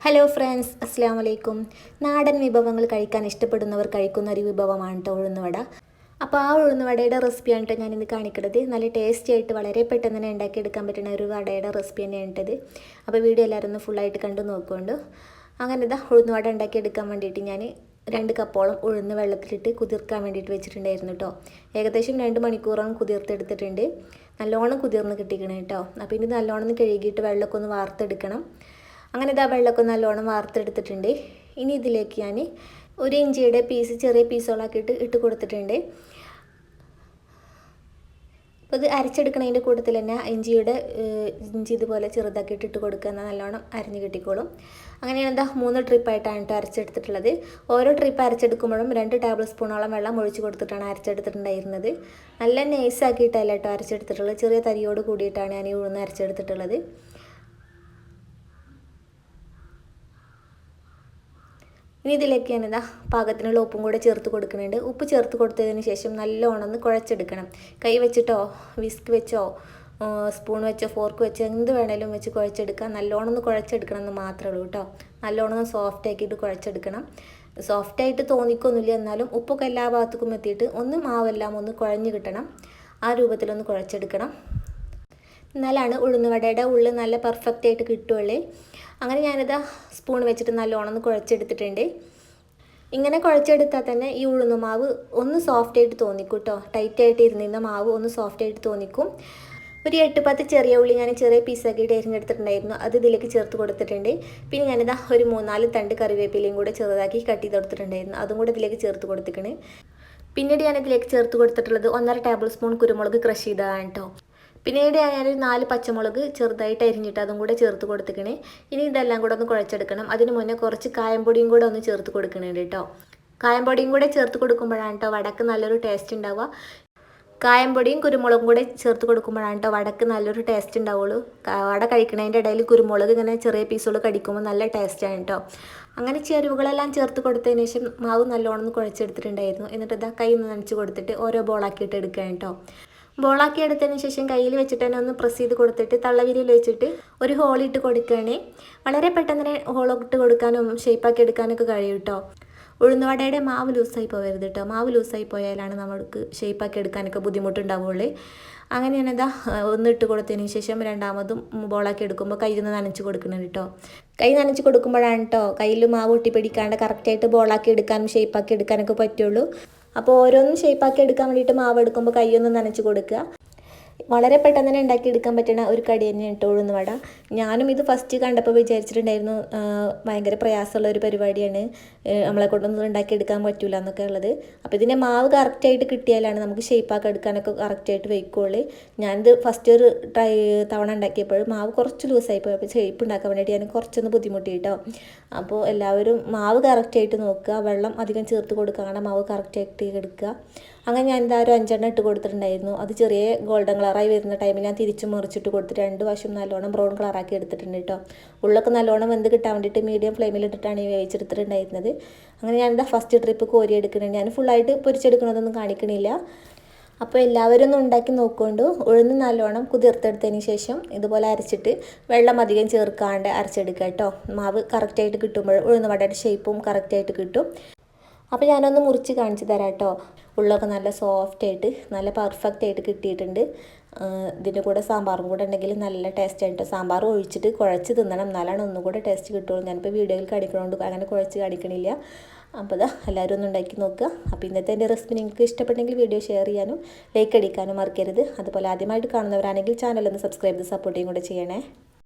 Hello friends, അസ്സാം വലൈക്കും. നാടൻ വിഭവങ്ങൾ കഴിക്കാൻ ഇഷ്ടപ്പെടുന്നവർ കഴിക്കുന്ന ഒരു വിഭവമാണ് കേട്ടോ ഉഴുന്നുവട. അപ്പോൾ ആ ഉഴുന്നുവടയുടെ റെസിപ്പിയാണ് കേട്ടോ ഞാനിന്ന് കാണിക്കുന്നത്. നല്ല ടേസ്റ്റി ആയിട്ട് വളരെ പെട്ടെന്ന് തന്നെ ഉണ്ടാക്കിയെടുക്കാൻ പറ്റുന്ന ഒരു വടയുടെ റെസിപ്പി തന്നെയാണ് കേട്ടത്. അപ്പോൾ വീഡിയോ എല്ലാവരും ഒന്ന് ഫുള്ളായിട്ട് കണ്ടു നോക്കുകൊണ്ട് അങ്ങനെ ഇതാ ഉഴുന്നുവട ഉണ്ടാക്കിയെടുക്കാൻ വേണ്ടിയിട്ട് ഞാൻ 2 കപ്പോളം ഉഴുന്ന് വെള്ളത്തിലിട്ട് കുതിർക്കാൻ വേണ്ടിയിട്ട് വെച്ചിട്ടുണ്ടായിരുന്നു കേട്ടോ. ഏകദേശം 2 മണിക്കൂറോളം കുതിർത്തെടുത്തിട്ടുണ്ട്. നല്ലോണം കുതിർന്ന് കിട്ടിക്കണം കേട്ടോ. അപ്പോൾ ഇനി നല്ലോണം കഴുകിയിട്ട് വെള്ളമൊക്കെ ഒന്ന് വാർത്തെടുക്കണം. അങ്ങനെ ഇതാ വെള്ളമൊക്കെ നല്ലോണം വാർത്തെടുത്തിട്ടുണ്ട്. ഇനി ഇതിലേക്ക് ഞാൻ 1 ഇഞ്ചിയുടെ പീസ് ചെറിയ പീസുകളാക്കിയിട്ട് ഇട്ട് കൊടുത്തിട്ടുണ്ട്. അപ്പോൾ ഇത് അരച്ചെടുക്കണതിൻ്റെ കൂട്ടത്തിൽ തന്നെ ഇഞ്ചി ഇതുപോലെ ചെറുതാക്കിയിട്ട് ഇട്ട് കൊടുക്കുക, എന്നാൽ നല്ലോണം അരിഞ്ഞ് കിട്ടിക്കോളും. അങ്ങനെയാണ് എന്താ 3 ട്രിപ്പായിട്ടാണ് കേട്ടോ അരച്ചെടുത്തിട്ടുള്ളത്. ഓരോ ട്രിപ്പ് അരച്ചെടുക്കുമ്പോഴും 2 ടേബിൾ സ്പൂണോളം വെള്ളം ഒഴിച്ച് കൊടുത്തിട്ടാണ് അരച്ചെടുത്തിട്ടുണ്ടായിരുന്നത്. നല്ല നൈസാക്കിയിട്ടല്ല കേട്ടോ അരച്ചെടുത്തിട്ടുള്ളത്, ചെറിയ തരിയോട് കൂടിയിട്ടാണ് ഞാൻ ഈ ഉഴുന്ന് അരച്ചെടുത്തിട്ടുള്ളത്. ഇനി ഇതിലേക്ക് ഞാനിതാ പാകത്തിനുള്ള ഉപ്പും കൂടെ ചേർത്ത് കൊടുക്കുന്നുണ്ട്. ഉപ്പ് ചേർത്ത് കൊടുത്തതിന് ശേഷം നല്ലോണം ഒന്ന് കുഴച്ചെടുക്കണം. കൈ വെച്ചിട്ടോ വിസ്ക് വെച്ചോ സ്പൂൺ വെച്ചോ ഫോർക്ക് വെച്ചോ എന്ത് വേണേലും വെച്ച് കുഴച്ചെടുക്കാം. നല്ലോണം ഒന്ന് കുഴച്ചെടുക്കണം എന്ന് മാത്രമേ ഉള്ളൂ കേട്ടോ. നല്ലോണം ഒന്ന് സോഫ്റ്റ് ആക്കിയിട്ട് കുഴച്ചെടുക്കണം. സോഫ്റ്റായിട്ട് തോന്നിക്കൊന്നുമില്ല, എന്നാലും ഉപ്പൊക്കെ എല്ലാ ഭാഗത്തേക്കും എത്തിയിട്ട് ഒന്ന് മാവെല്ലാം ഒന്ന് കുഴഞ്ഞ് കിട്ടണം. ആ രൂപത്തിലൊന്ന് കുഴച്ചെടുക്കണം. എന്നാലാണ് ഉഴുന്നുവടയുടെ ഉള്ളിൽ നല്ല പെർഫെക്റ്റ് ആയിട്ട് കിട്ടുള്ളൂ. അങ്ങനെ ഞാനിതാ സ്പൂൺ വെച്ചിട്ട് നല്ലോണം ഒന്ന് കുഴച്ചെടുത്തിട്ടുണ്ട്. ഇങ്ങനെ കുഴച്ചെടുത്താൽ തന്നെ ഈ ഉഴുന്നുമാവ് ഒന്ന് സോഫ്റ്റായിട്ട് തോന്നിക്കും കേട്ടോ. ടൈറ്റായിട്ട് ഇരുന്നിരുന്ന മാവ് ഒന്ന് സോഫ്റ്റായിട്ട് തോന്നിക്കും. ഒരു 8-10 ചെറിയ ഉള്ളി ഞാൻ ചെറിയ പീസാക്കിയിട്ട് എരിഞ്ഞെടുത്തിട്ടുണ്ടായിരുന്നു, അത് ഇതിലേക്ക് ചേർത്ത് കൊടുത്തിട്ടുണ്ട്. പിന്നെ ഞാനിതാ ഒരു 3-4 തണ്ട് കറിവേപ്പിലയും കൂടെ ചെറുതാക്കി കട്ട് ചെയ്ത് കൊടുത്തിട്ടുണ്ടായിരുന്നു, അതും കൂടെ ഇതിലേക്ക് ചേർത്ത് കൊടുത്തിക്കണ്. പിന്നീട് ഞാനിതിലേക്ക് ചേർത്ത് കൊടുത്തിട്ടുള്ളത് 1.5 ടേബിൾ സ്പൂൺ കുരുമുളക് ക്രഷ് ചെയ്തതാണ് കേട്ടോ. പിന്നീട് ഞാനൊരു 4 പച്ചമുളക് ചെറുതായിട്ട് അരിഞ്ഞിട്ട് അതും കൂടെ ചേർത്ത് കൊടുത്തിക്കണേ. ഇനി ഇതെല്ലാം കൂടെ ഒന്ന് കുഴച്ചെടുക്കണം. അതിന് മുന്നേ കുറച്ച് കായംപൊടിയും കൂടെ ഒന്ന് ചേർത്ത് കൊടുക്കണുണ്ട് കേട്ടോ. കായംപൊടിയും കൂടെ ചേർത്ത് കൊടുക്കുമ്പോഴാണ് കേട്ടോ വടക്ക് നല്ലൊരു ടേസ്റ്റ് ഉണ്ടാവുക. കായംപൊടിയും കുരുമുളകും കൂടെ ചേർത്ത് കൊടുക്കുമ്പോഴാണ് കേട്ടോ വടക്ക് നല്ലൊരു ടേസ്റ്റ് ഉണ്ടാവുള്ളൂ. വട കഴിക്കണതിൻ്റെ ഇടയിൽ കുരുമുളക് ഇങ്ങനെ ചെറിയ പീസുകൾ കടിക്കുമ്പോൾ നല്ല ടേസ്റ്റാണ് കേട്ടോ. അങ്ങനെ ചേരുവകളെല്ലാം ചേർത്ത് കൊടുത്തതിന് ശേഷം മാവ് നല്ലോണം കുഴച്ചെടുത്തിട്ടുണ്ടായിരുന്നു. എന്നിട്ട് ഇതാ കൈ നനച്ച് കൊടുത്തിട്ട് ഓരോ ബോളാക്കിയിട്ട് എടുക്കുകയാണ് കേട്ടോ. ബോളാക്കി എടുത്തതിന് ശേഷം കയ്യിൽ വെച്ചിട്ട് തന്നെ ഒന്ന് പ്രസ് ചെയ്ത് കൊടുത്തിട്ട് തള്ളവിരൽ വെച്ചിട്ട് ഒരു ഹോളിട്ട് കൊടുക്കുകയാണ്. വളരെ പെട്ടെന്ന് തന്നെ ഹോളിട്ട് കൊടുക്കാനും ഷേപ്പാക്കി എടുക്കാനൊക്കെ കഴിയും കേട്ടോ. ഉഴുന്നുവടയുടെ മാവ് ലൂസായി പോകരുത് കേട്ടോ. മാവ് ലൂസായി പോയാലാണ് നമുക്ക് ഷേപ്പാക്കി എടുക്കാനൊക്കെ ബുദ്ധിമുട്ടുണ്ടാവുള്ളൂ. അങ്ങനെ ഞാനതാ ഒന്നിട്ട് കൊടുത്തതിന് ശേഷം രണ്ടാമതും ബോളാക്കി എടുക്കുമ്പോൾ കയ്യിൽ നിന്ന് നനച്ച് കൊടുക്കണം കേട്ടോ. കൈ നനച്ച് കൊടുക്കുമ്പോഴാണ് കേട്ടോ കയ്യിൽ മാവ് ഒട്ടിപ്പിടിക്കാണ്ട് കറക്റ്റായിട്ട് ബോളാക്കി എടുക്കാനും ഷേപ്പാക്കി എടുക്കാനൊക്കെ പറ്റുള്ളൂ. അപ്പോൾ ഓരോന്നും ഷേപ്പാക്കി എടുക്കാൻ വേണ്ടിയിട്ട് മാവ് എടുക്കുമ്പോൾ കൈയൊന്നും നനച്ച് കൊടുക്കുക. വളരെ പെട്ടെന്ന് തന്നെ ഉണ്ടാക്കിയെടുക്കാൻ പറ്റുന്ന ഒരു കടി തന്നെയാണ് കേട്ടോ ഉഴുന്നുവട. ഞാനും ഇത് ഫസ്റ്റ് കണ്ടപ്പോൾ വിചാരിച്ചിട്ടുണ്ടായിരുന്നു ഭയങ്കര പ്രയാസമുള്ള ഒരു പരിപാടിയാണ്, നമ്മളെ കൊണ്ടൊന്നും ഉണ്ടാക്കിയെടുക്കാൻ പറ്റില്ല എന്നൊക്കെ ഉള്ളത്. അപ്പോൾ ഇതിൻ്റെ മാവ് കറക്റ്റായിട്ട് കിട്ടിയാലാണ് നമുക്ക് ഷേപ്പാക്കി എടുക്കാനൊക്കെ കറക്റ്റായിട്ട് വയ്ക്കുള്ളൂ. ഞാനിത് ഫസ്റ്റ് ഒരു തവണ ഉണ്ടാക്കിയപ്പോൾ മാവ് കുറച്ച് ലൂസായി പോയി. അപ്പോൾ ഷേപ്പ് ഉണ്ടാക്കാൻ വേണ്ടിയിട്ട് ഞാൻ കുറച്ചൊന്ന് ബുദ്ധിമുട്ടി കേട്ടോ. അപ്പോൾ എല്ലാവരും മാവ് കറക്റ്റായിട്ട് നോക്കുക, വെള്ളം അധികം ചേർത്ത് കൊടുക്കാതെ മാവ് കറക്റ്റായിട്ട് എടുക്കുക. അങ്ങനെ ഞാൻ എന്താ ഒരു 5 ഇട്ട് കൊടുത്തിട്ടുണ്ടായിരുന്നു. അത് ചെറിയ ഗോൾഡൻ കളറായി വരുന്ന ടൈമിൽ ഞാൻ തിരിച്ച് മറിച്ചിട്ട് കൊടുത്തിട്ട് 2 വശം നല്ലോണം ബ്രൗൺ കളറാക്കി എടുത്തിട്ടുണ്ട് കേട്ടോ. ഉള്ളൊക്കെ നല്ലോണം വെന്ത് കിട്ടാൻ വേണ്ടിയിട്ട് മീഡിയം ഫ്ലെയിമിലിട്ടിട്ടാണ് ഈ വേവിച്ചെടുത്തിട്ടുണ്ടായിരുന്നത്. അങ്ങനെ ഞാനെന്താ ഫസ്റ്റ് ട്രിപ്പ് കോരി എടുക്കുന്നുണ്ട്. ഞാൻ ഫുള്ളായിട്ട് പൊരിച്ചെടുക്കണതൊന്നും കാണിക്കണില്ല. അപ്പോൾ എല്ലാവരും ഒന്ന് ഉണ്ടാക്കി നോക്കുകൊണ്ട് ഉഴുന്ന് നല്ലോണം കുതിർത്തെടുത്തതിന് ശേഷം ഇതുപോലെ അരച്ചിട്ട് വെള്ളം അധികം ചേർക്കാണ്ട് അരച്ചെടുക്കുക കേട്ടോ. മാവ് കറക്റ്റായിട്ട് കിട്ടുമ്പോൾ ഉഴുന്ന് വടയുടെ ഷേപ്പും കറക്റ്റായിട്ട് കിട്ടും. അപ്പോൾ ഞാനൊന്ന് മുറിച്ച് കാണിച്ച് തരാം കേട്ടോ. ഉള്ളൊക്കെ നല്ല സോഫ്റ്റായിട്ട് നല്ല പെർഫെക്റ്റായിട്ട് കിട്ടിയിട്ടുണ്ട്. ഇതിൻ്റെ കൂടെ സാമ്പാറും കൂടെ ഉണ്ടെങ്കിൽ നല്ല ടേസ്റ്റ് ആയിട്ട് സാമ്പാർ ഒഴിച്ചിട്ട് കുഴച്ച് തിന്നണം, എന്നാലാണ് ഒന്നും കൂടെ ടേസ്റ്റ് കിട്ടുള്ളൂ. ഞാനിപ്പോൾ വീഡിയോയിൽ കാണിക്കണോണ്ട് അങ്ങനെ കുഴച്ച് കാണിക്കണില്ല. അപ്പോൾ ഇതാ എല്ലാവരും ഒന്ന് ഉണ്ടാക്കി നോക്കുക. അപ്പോൾ ഇന്നത്തെ എൻ്റെ റെസിപ്പി നിങ്ങൾക്ക് ഇഷ്ടപ്പെട്ടെങ്കിൽ വീഡിയോ ഷെയർ ചെയ്യാനും ലൈക്ക് അടിക്കാനും മറക്കരുത്. അതുപോലെ ആദ്യമായിട്ട് കാണുന്നവരാണെങ്കിൽ ചാനലൊന്ന് സബ്സ്ക്രൈബ് ചെയ്ത് സപ്പോർട്ടും കൂടെ ചെയ്യണേ.